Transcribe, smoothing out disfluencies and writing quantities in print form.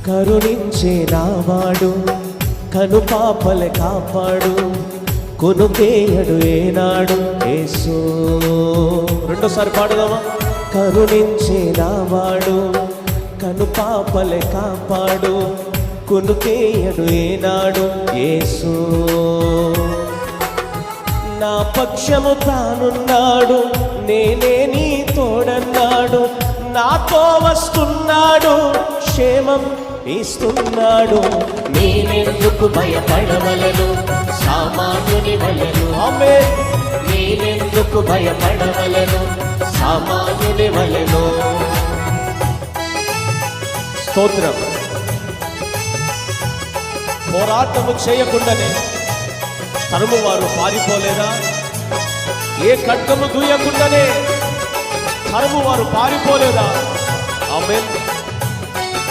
కరుణించే నావాడు కనుపాపల కాపాడు కొనుకేయడు ఏనాడు యేసు. రెండోసారి పాడుదామా. కరుణించే నావాడు కనుపాపల కాపాడు కొనుకేయడు ఏనాడు యేసు. నా పక్షము తానున్నాడు, నేనే నీ తోడన్నాడు, నాతో వస్తున్నాడు, క్షేమం ఇస్తున్నాడు. నేనెందుకు భయపడవలను సామాన్యుని వలెను. ఆమేన్. నేనెందుకు భయపడవలను సామాన్యుని వలెను. స్తోత్రం. పోరాటము చేయకుండానే తరుము వారు పారిపోలేదా? ఏ ఖడ్గము దూయకుండానే తరుము వారు పారిపోలేదా? ఆమేన్.